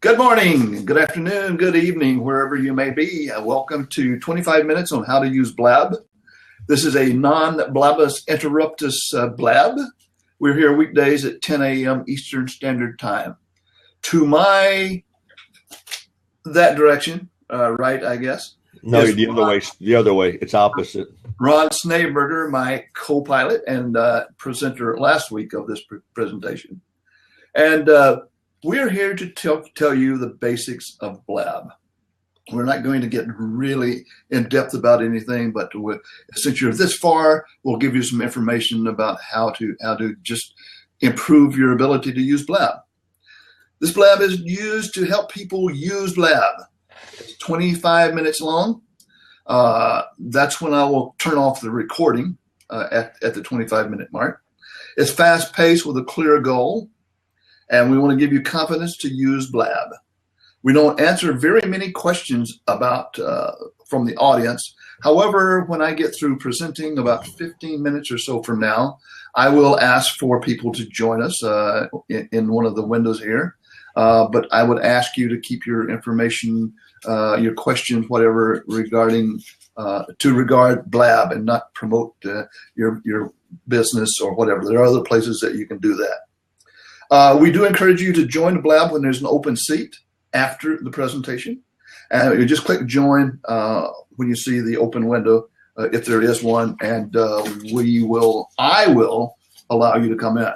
Good morning, good afternoon, good evening, wherever you may be. Welcome to 25 Minutes on How to Use Blab. This is a non-Blabbus Interruptus Blab. We're here weekdays at 10 a.m. Eastern Standard Time. To that direction, right, I guess? No, the other way. The other way. It's opposite. Ron Snaberger, my co-pilot and presenter last week of this presentation. And we're here to tell you the basics of Blab. We're not going to get really in depth about anything, but since you're this far, we'll give you some information about how to just improve your ability to use Blab. This Blab is used to help people use Blab. It's 25 minutes long. That's when I will turn off the recording at the 25-minute mark. It's fast-paced with a clear goal. And we want to give you confidence to use Blab. We don't answer very many questions about from the audience. However, when I get through presenting about 15 minutes or so from now, I will ask for people to join us in one of the windows here. But I would ask you to keep your information, your questions, whatever, regarding regard Blab and not promote your business or whatever. There are other places that you can do that. We do encourage you to join the Blab when there's an open seat after the presentation. And you just click join when you see the open window, if there is one, and I will allow you to come in.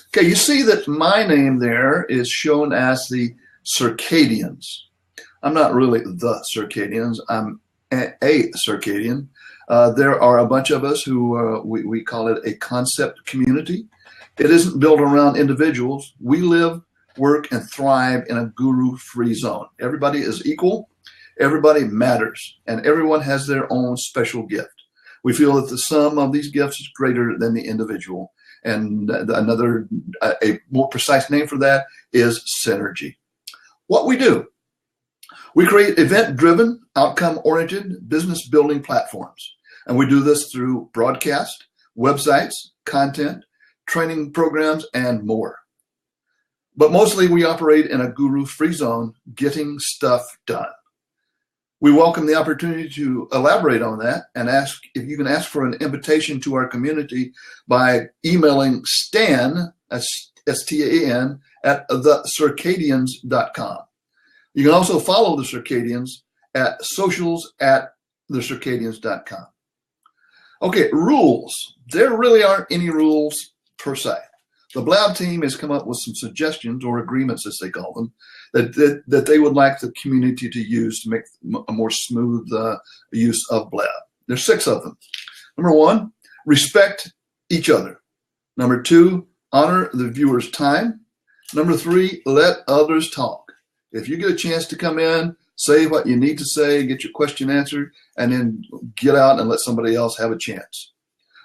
Okay, you see that my name there is shown as the Circadians. I'm not really the Circadians. I'm a Circadian. There are a bunch of us who we call it a concept community. It isn't built around individuals. We live, work, and thrive in a guru-free zone. Everybody is equal, everybody matters, and everyone has their own special gift. We feel that the sum of these gifts is greater than the individual. And a more precise name for that is synergy. What we do, we create event-driven, outcome-oriented business-building platforms. And we do this through broadcast, websites, content, training programs, and more. But mostly we operate in a guru-free zone, getting stuff done. We welcome the opportunity to elaborate on that and ask if you can ask for an invitation to our community by emailing Stan, S-T-A-N, at thecircadians.com. You can also follow the Circadians at socials@thecircadians.com. Okay, rules. There really aren't any rules per se. The Blab team has come up with some suggestions, or agreements as they call them, that they would like the community to use to make a more smooth use of Blab. There's 6 of them. Number 1, respect each other. Number 2, honor the viewer's time. Number 3, let others talk. If you get a chance to come in, say what you need to say, get your question answered, and then get out and let somebody else have a chance.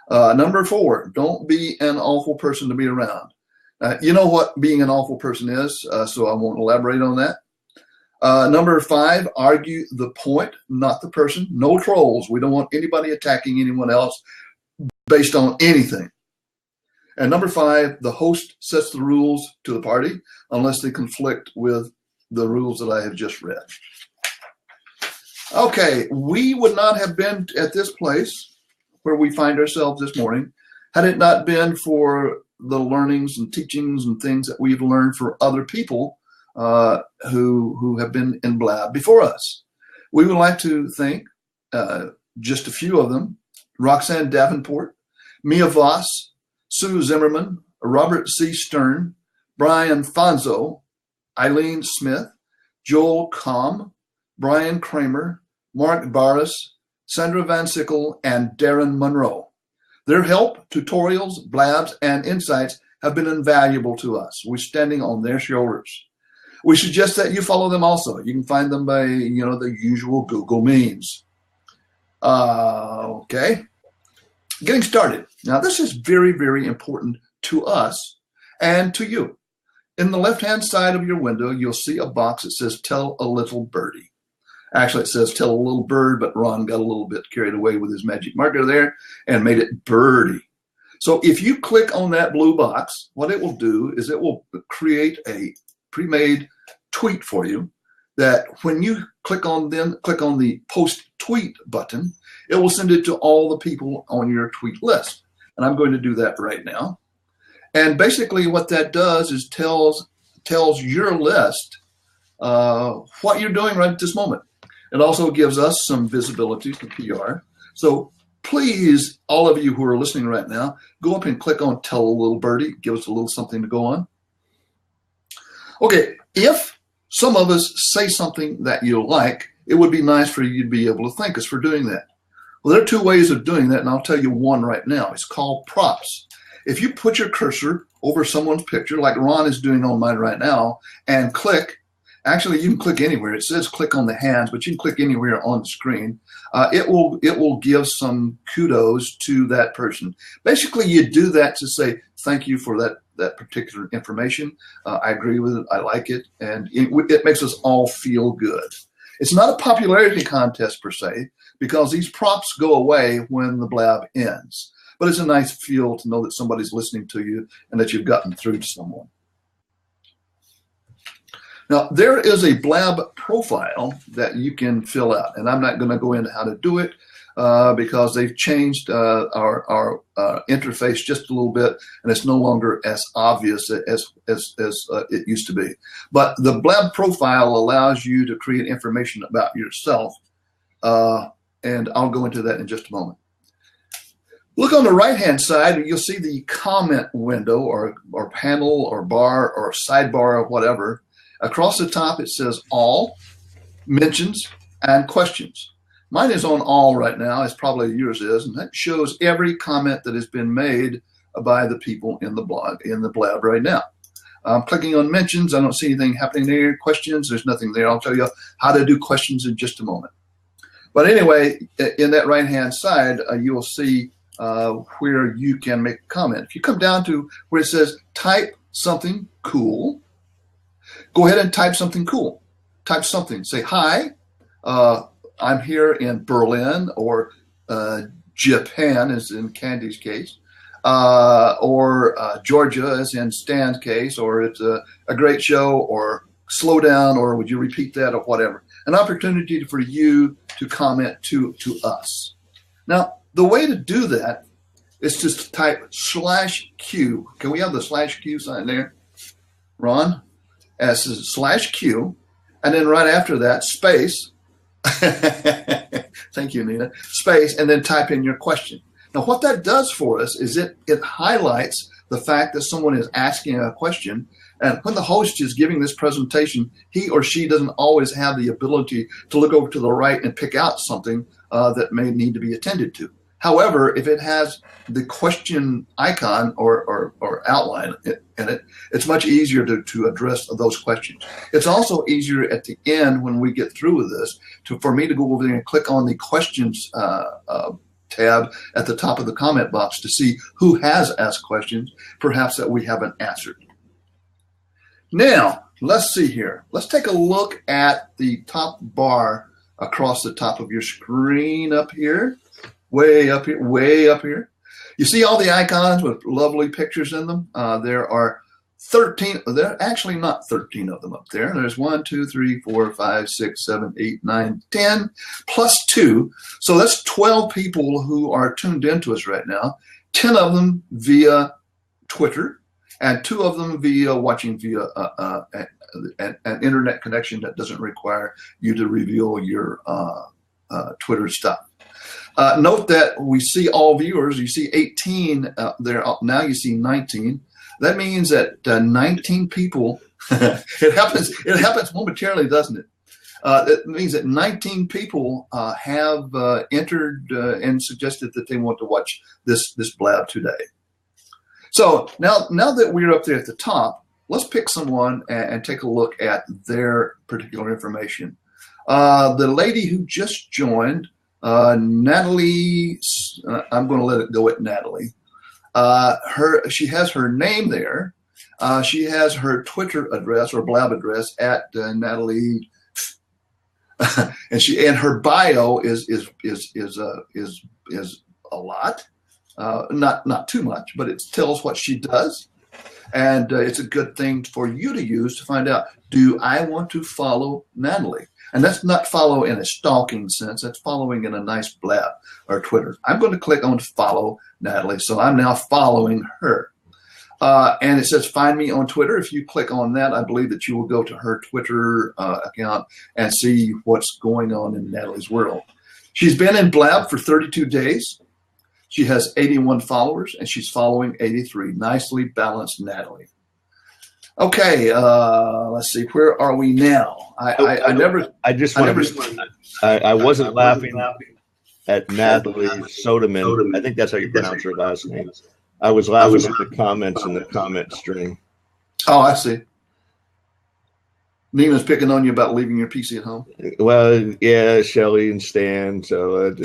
Number 4, don't be an awful person to be around. You know what being an awful person is, so I won't elaborate on that. Number 5, argue the point, not the person. No trolls. We don't want anybody attacking anyone else based on anything. And number 5, the host sets the rules to the party unless they conflict with the rules that I have just read. Okay, we would not have been at this place where we find ourselves this morning had it not been for the learnings and teachings and things that we've learned for other people who have been in Blab before us. We would like to thank just a few of them: Roxanne Davenport, Mia Voss, Sue Zimmerman, Robert C. Stern, Brian Fonzo, Eileen Smith, Joel Kalm, Brian Kramer, Mark Barris, Sandra Van Sickle, and Darren Monroe. Their help, tutorials, blabs, and insights have been invaluable to us. We're standing on their shoulders. We suggest that you follow them also. You can find them by, the usual Google means. Okay. Getting started. Now, this is very, very important to us and to you. In the left-hand side of your window, you'll see a box that says, Tell a Little Birdie. Actually, it says Tell a Little Bird, but Ron got a little bit carried away with his magic marker there and made it Birdie. So if you click on that blue box, what it will do is it will create a pre-made tweet for you that when you click on the post tweet button, it will send it to all the people on your tweet list. And I'm going to do that right now. And basically what that does is tells your list what you're doing right at this moment. It also gives us some visibility to PR. So please, all of you who are listening right now, go up and click on Tell a Little Birdie. Give us a little something to go on. Okay, if some of us say something that you like, it would be nice for you to be able to thank us for doing that. Well, there are two ways of doing that, and I'll tell you one right now. It's called props. If you put your cursor over someone's picture, like Ron is doing on mine right now, and click, actually you can click anywhere. It says click on the hands, but you can click anywhere on the screen. It will give some kudos to that person. Basically, you do that to say thank you for that particular information. I agree with it. I like it, and it makes us all feel good. It's not a popularity contest per se, because these props go away when the blab ends. But it's a nice feel to know that somebody's listening to you and that you've gotten through to someone. Now, there is a blab profile that you can fill out, and I'm not going to go into how to do it because they've changed our interface just a little bit, and it's no longer as obvious as it used to be. But the blab profile allows you to create information about yourself, and I'll go into that in just a moment. Look on the right-hand side, you'll see the comment window or panel or bar or sidebar or whatever. Across the top, it says all, mentions, and questions. Mine is on all right now, as probably yours is, and that shows every comment that has been made by the people in the blog, in the blab right now. I'm clicking on mentions. I don't see anything happening there. Questions, there's nothing there. I'll tell you how to do questions in just a moment. But anyway, in that right-hand side, you will see where you can make a comment. If you come down to where it says type something cool, go ahead and type something cool. Type something. Say, hi, I'm here in Berlin or Japan, as in Candy's case, or Georgia, as in Stan's case, or it's a great show, or slow down, or would you repeat that, or whatever. An opportunity for you to comment to us. Now, the way to do that is just to type /Q. Can we have the /Q sign there, Ron? As /Q, and then right after that, space. Thank you, Nina. Space, and then type in your question. Now, what that does for us is it highlights the fact that someone is asking a question, and when the host is giving this presentation, he or she doesn't always have the ability to look over to the right and pick out something that may need to be attended to. However, if it has the question icon or outline in it, it's much easier to address those questions. It's also easier at the end when we get through with this for me to go over there and click on the questions tab at the top of the comment box to see who has asked questions, perhaps that we haven't answered. Now, let's see here. Let's take a look at the top bar across the top of your screen up here. Way up here, way up here. You see all the icons with lovely pictures in them? There are 13, there are actually not 13 of them up there. There's 1, 2, 3, 4, 5, 6, 7, 8, 9, 10, plus 2. So that's 12 people who are tuned into us right now. 10 of them via Twitter, and 2 of them watching via an internet connection that doesn't require you to reveal your Twitter stuff. Note that we see all viewers. You see 18 there. Now you see 19. That means that 19 people. It happens momentarily, doesn't it? It means that 19 people have entered and suggested that they want to watch this blab today. So now that we're up there at the top, let's pick someone and take a look at their particular information. The lady who just joined. Natalie, I'm going to let it go at Natalie. She has her name there. She has her Twitter address or blab address at Natalie, and her bio is a lot, not too much, but it tells what she does, and it's a good thing for you to use to find out. do I want to follow Natalie? And that's not follow in a stalking sense. That's following in a nice blab or Twitter. I'm going to click on follow Natalie. So I'm now following her. And it says find me on Twitter. If you click on that, I believe that you will go to her Twitter account and see what's going on in Natalie's world. She's been in Blab for 32 days. She has 81 followers, and she's following 83. Nicely balanced Natalie. Okay, let's see. Where are we now? I wasn't laughing at Natalie Soderman. I think that's how you pronounce her last name. I was laughing at the comments in the comment string. Oh, I see. Nina's picking on you about leaving your PC at home. Well, yeah, Shelly and Stan. So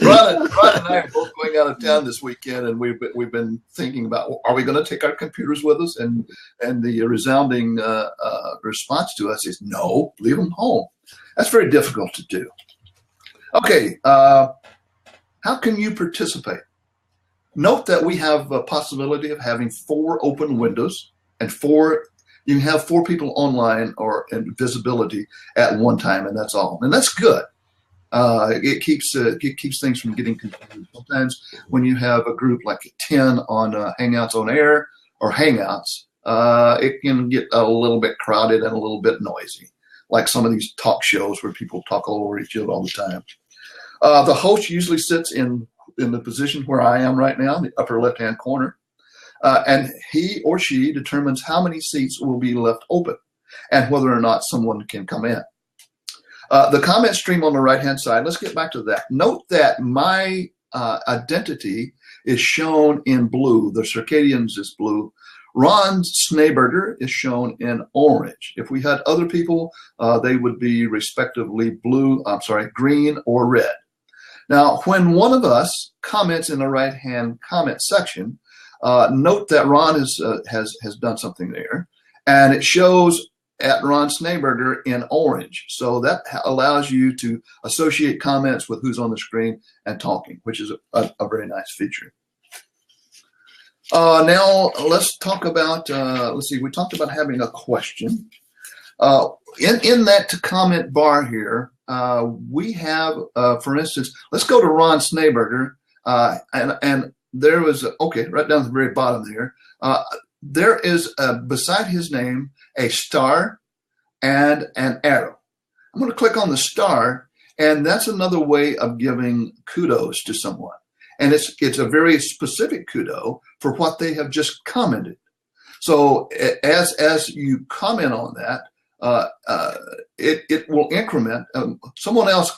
Ron and I are both going out of town this weekend, and we've been thinking about, are we going to take our computers with us? And the resounding response to us is no, leave them home. That's very difficult to do. Okay, how can you participate? Note that we have a possibility of having 4 open windows and you can have 4 people online or in visibility at one time, and that's all. And that's good. It keeps things from getting confused. Sometimes when you have a group like 10 on Hangouts on Air or Hangouts, it can get a little bit crowded and a little bit noisy, like some of these talk shows where people talk all over each other all the time. The host usually sits in the position where I am right now, in the upper left-hand corner. And he or she determines how many seats will be left open and whether or not someone can come in. The comment stream on the right-hand side, let's get back to that. Note that my identity is shown in blue. The Circadians is blue. Ron Schneeberger is shown in orange. If we had other people, they would be respectively green or red. Now, when one of us comments in the right-hand comment section, note that Ron has done something there, and it shows at Ron Schneeberger in orange. So that allows you to associate comments with who's on the screen and talking, which is a very nice feature. Now let's talk about, let's see, we talked about having a question. In that comment bar here, we have, for instance, let's go to Ron Schneeberger, and there was, right down at the very bottom there is, beside his name, a star and an arrow. I'm going to click on the star, and that's another way of giving kudos to someone. And it's a very specific kudo for what they have just commented. So as you comment on that, it will increment. Someone else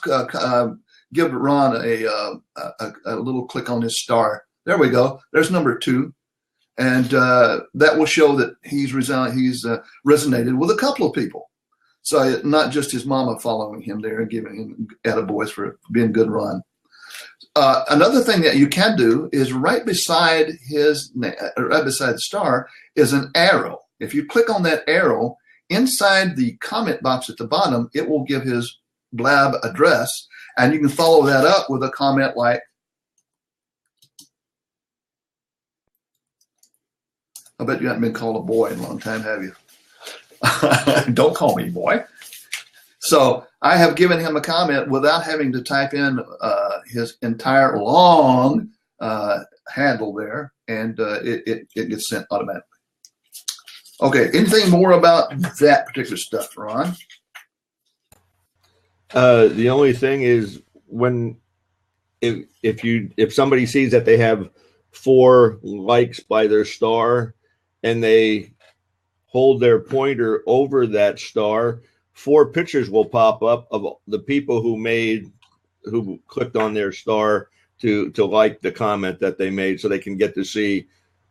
give Ron a little click on his star. There we go. There's number 2. And that will show that he's resonated with a couple of people. So not just his mama following him there and giving him attaboys for being good Ron. Another thing that you can do is right beside the star is an arrow. If you click on that arrow, inside the comment box at the bottom, it will give his Blab address, and you can follow that up with a comment like, I bet you haven't been called a boy in a long time, have you? Don't call me boy. So I have given him a comment without having to type in his entire long handle there, and it gets sent automatically. Okay, anything more about that particular stuff, Ron? The only thing is if somebody sees that they have 4 likes by their star, and they hold their pointer over that star, 4 pictures will pop up of the people who clicked on their star to like the comment that they made, so they can get to see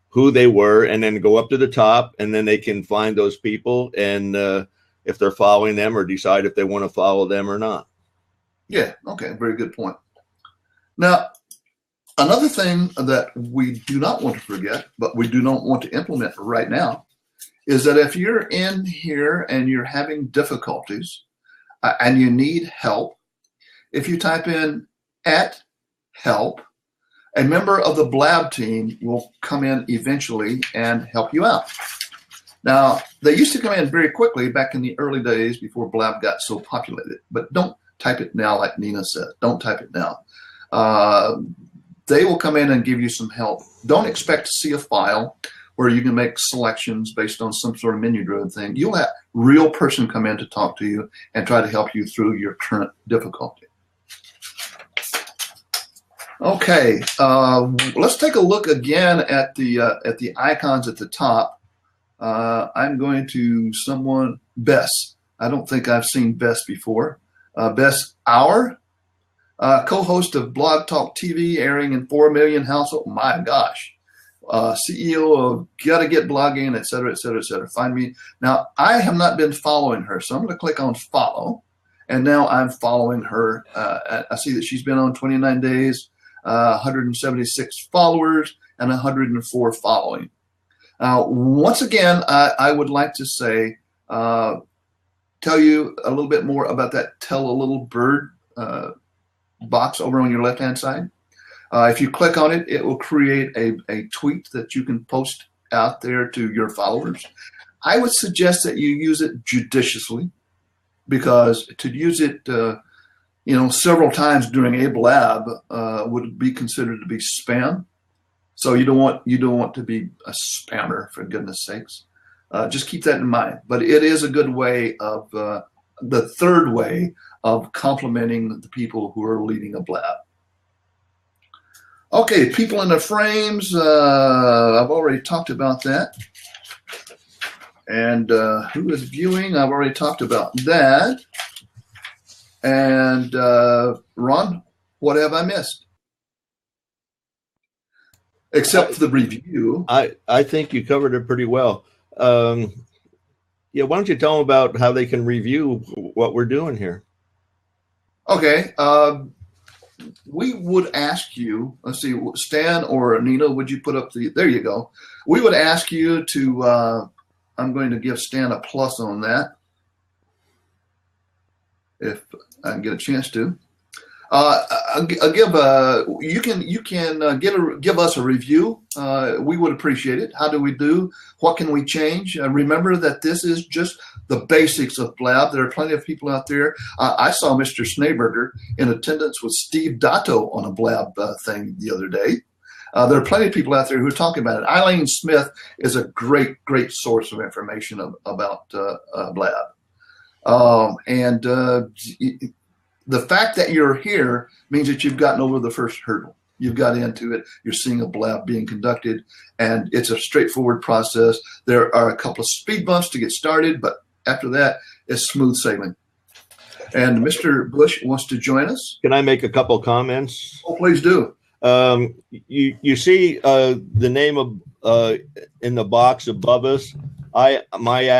who they were, and then go up to the top, and then they can find those people and if they're following them, or decide if they want to follow them or not. Yeah, okay, very good point. Now, another thing that we do not want to forget, but we do not want to implement right now, is that if you're in here and you're having difficulties and you need help, if you type in @help, a member of the Blab team will come in eventually and help you out. Now, they used to come in very quickly back in the early days before Blab got so populated, but don't type it now like Nina said. Don't type it now. They will come in and give you some help. Don't expect to see a file where you can make selections based on some sort of menu-driven thing. You'll have a real person come in to talk to you and try to help you through your current difficulty. Okay, let's take a look again at the icons at the top. I'm going to Bess. I don't think I've seen Bess before. Bess Hour, co-host of Blog Talk TV, airing in 4 million households. My gosh. CEO of Gotta Get Blogging, et cetera, et cetera, et cetera. Find me. Now, I have not been following her, so I'm going to click on follow. And now I'm following her. I see that she's been on 29 days, 176 followers, and 104 following. Once again, I would like to say, tell you a little bit more about that Tell a Little Bird box over on your left-hand side. If you click on it, it will create a tweet that you can post out there to your followers. I would suggest that you use it judiciously, because to use it several times during a blab would be considered to be spam. So you don't want to be a spammer, for goodness sakes. Just keep that in mind. But it is a good way of the third way of complimenting the people who are leading a blab. Okay, people in the frames, I've already talked about that. And who is viewing? I've already talked about that. And Ron, what have I missed? Except for the review. I think you covered it pretty well. Yeah, why don't you tell them about how they can review what we're doing here? Okay. We would ask you, let's see, Stan or Nina, would you put up there you go. We would ask you to, I'm going to give Stan a plus on that, if I can get a chance to. You can give us a review. We would appreciate it. How do we do? What can we change? Remember that this is just the basics of Blab. There are plenty of people out there. I saw Mr. Schneeberger in attendance with Steve Dotto on a Blab thing the other day. There are plenty of people out there who are talking about it. Eileen Smith is a great source of information about Blab. The fact that you're here means that you've gotten over the first hurdle. You've got into it. You're seeing a blab being conducted, and it's a straightforward process. There are a couple of speed bumps to get started, but after that, it's smooth sailing. And Mr. Bush wants to join us. Can I make a couple comments? Oh, please do. You see the name of in the box above us. My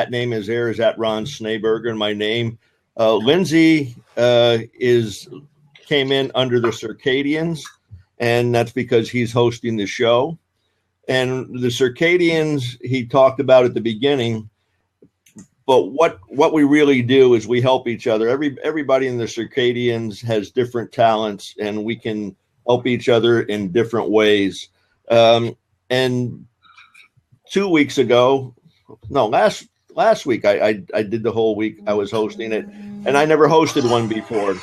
@ name is at Ron Schneeberger, and my name. Lindsay came in under the Circadians, and that's because he's hosting the show. And the Circadians he talked about at the beginning, but what we really do is we help each other. Everybody in the Circadians has different talents, and we can help each other in different ways. And 2 weeks ago, no, last week I did the whole week. I was hosting it, and I never hosted one before.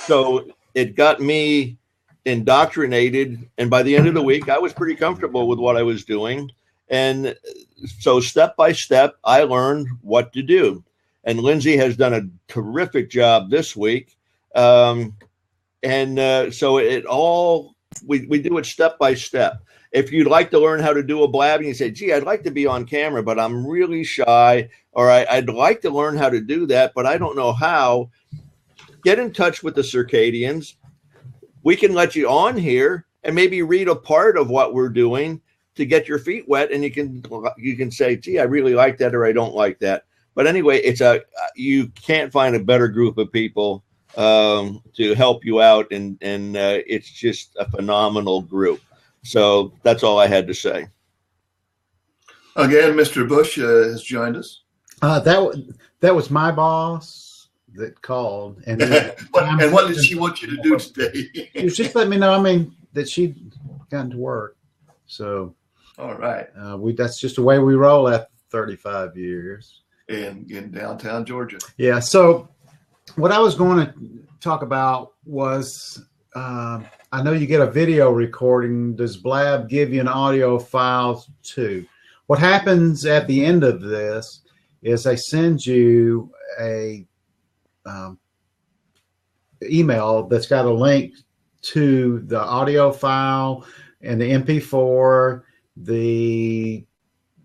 So it got me indoctrinated, and by the end of the week, I was pretty comfortable with what I was doing. And so step by step, I learned what to do. And Lindsay has done a terrific job this week. So we do it step by step. If you'd like to learn how to do a blab and you say, gee, I'd like to be on camera, but I'm really shy, or I'd like to learn how to do that, but I don't know how, get in touch with the Circadians. We can let you on here and maybe read a part of what we're doing to get your feet wet, and you can say, gee, I really like that, or I don't like that. But anyway, you can't find a better group of people to help you out, and it's just a phenomenal group. So that's all I had to say. Again, Mr. Bush has joined us. That was my boss that called. And what did she want you to do today? She was just letting me know, that she'd gotten to work. So, all right. That's just the way we roll at 35 years. In downtown Georgia. Yeah. So what I was going to talk about was, I know you get a video recording. Does Blab give you an audio file too? What happens at the end of this is they send you a email that's got a link to the audio file and the MP4, the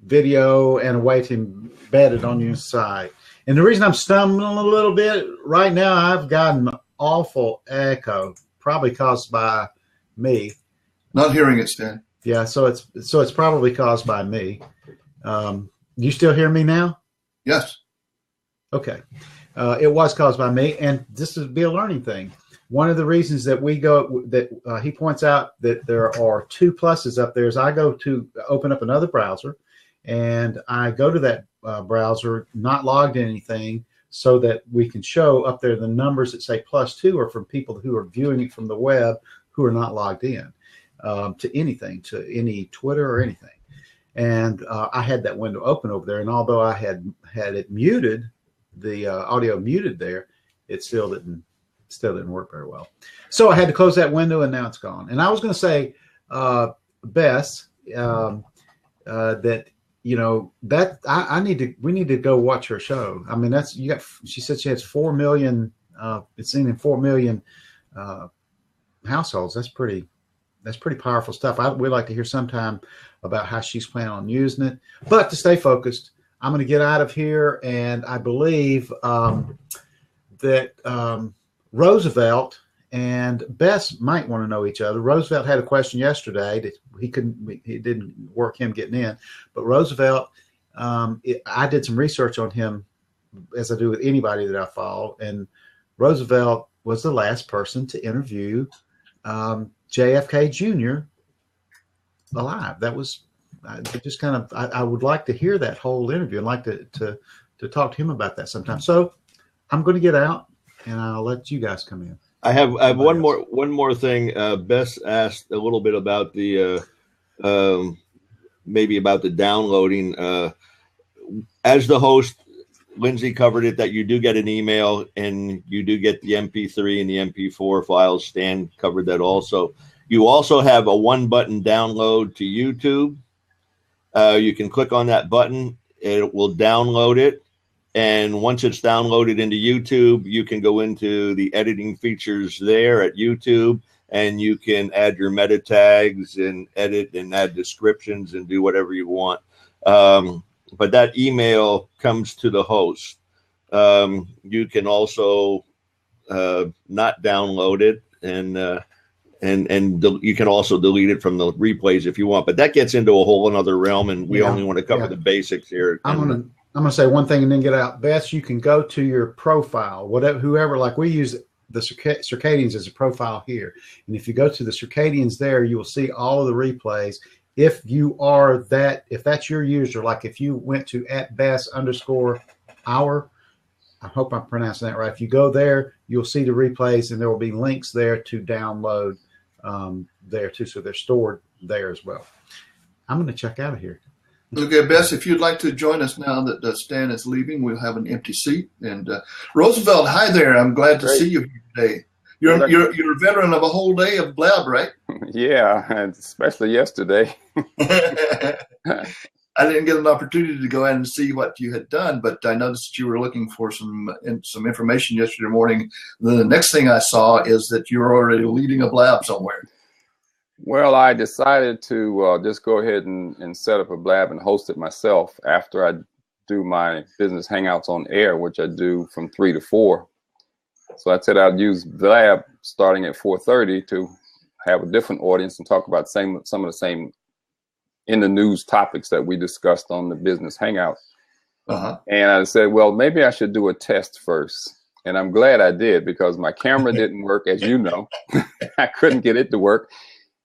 video, and a way to embed it on your site. And the reason I'm stumbling a little bit right now, I've got an awful echo, probably caused by me. Not hearing it, Stan. Yeah, so it's probably caused by me. You still hear me now? Yes. Okay. It was caused by me, and this would be a learning thing. One of the reasons that he points out that there are 2 pluses up there is I go to open up another browser, and I go to that browser, not logged in anything, so that we can show up there the numbers that say +2 are from people who are viewing it from the web who are not logged in to anything, to any Twitter or anything. And I had that window open over there, and although I had it muted, the audio muted there, it still didn't work very well. So I had to close that window, and now it's gone. And I was going to say, Bess, that we need to go watch her show. I mean, she said she has 4 million. It's seen in 4 million households. That's pretty powerful stuff. We'd like to hear sometime about how she's planning on using it. But to stay focused, I'm going to get out of here, and I believe that Roosevelt and Bess might want to know each other. Roosevelt had a question yesterday that it didn't work him getting in, but Roosevelt, I did some research on him, as I do with anybody that I follow, and Roosevelt was the last person to interview JFK Jr. alive. That was just kind of, I would like to hear that whole interview and like to talk to him about that sometime. So I'm going to get out, and I'll let you guys come in. I have one more thing. Bess asked a little bit about the maybe about the downloading. As the host, Lindsay covered it, that you do get an email and you do get the MP3 and the MP4 files. Stan covered that also. You also have a 1-button download to YouTube. You can click on that button. It will download it. And once it's downloaded into YouTube, you can go into the editing features there at YouTube, and you can add your meta tags and edit and add descriptions and do whatever you want. But that email comes to the host. You can also not download it, and you can also delete it from the replays if you want. But that gets into a whole another realm, and we only want to cover the basics here. I'm going to say one thing and then get out. Bess, you can go to your profile, whoever, like we use the Circadians as a profile here. And if you go to the Circadians there, you will see all of the replays. If that's your user, like if you went to @Bess_our, I hope I'm pronouncing that right. If you go there, you'll see the replays, and there will be links there to download there too. So they're stored there as well. I'm going to check out of here. Okay, Bess, if you'd like to join us now that Stan is leaving, we'll have an empty seat. And Roosevelt, hi there. I'm glad to see you here today. You're a veteran of a whole day of Blab, right? Yeah, and especially yesterday. I didn't get an opportunity to go in and see what you had done, but I noticed that you were looking for some information yesterday morning. Then the next thing I saw is that you're already leading a Blab somewhere. Well, I decided to just go ahead and set up a Blab and host it myself after I do my business hangouts on air, which I do from 3 to 4. So I said I'd use Blab starting at 4:30 to have a different audience and talk about some of the same in the news topics that we discussed on the business hangout. And I said, well, maybe I should do a test first. And I'm glad I did, because my camera didn't work, as you know. I couldn't get it to work.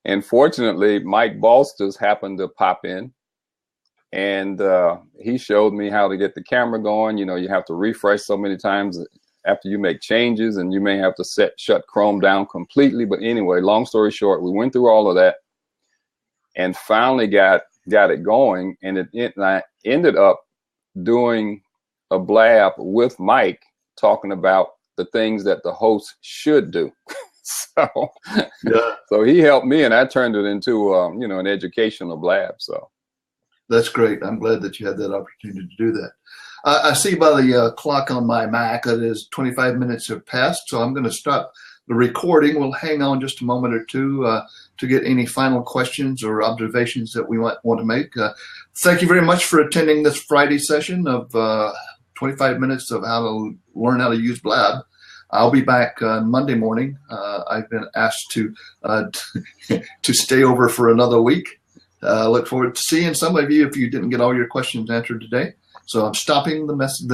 And fortunately, Mike Balsters happened to pop in, and he showed me how to get the camera going. You know, you have to refresh so many times after you make changes, and you may have to shut Chrome down completely. But anyway, long story short, we went through all of that and finally got it going. And I ended up doing a blab with Mike talking about the things that the host should do. So, Yeah, so he helped me, and I turned it into, an educational blab. So that's great. I'm glad that you had that opportunity to do that. I see by the clock on my Mac that is 25 minutes have passed, so I'm going to stop the recording. We'll hang on just a moment or two to get any final questions or observations that we might want to make. Thank you very much for attending this Friday session of 25 minutes of how to learn how to use Blab. I'll be back on Monday morning. I've been asked to stay over for another week. Look forward to seeing some of you if you didn't get all your questions answered today. So I'm stopping the message.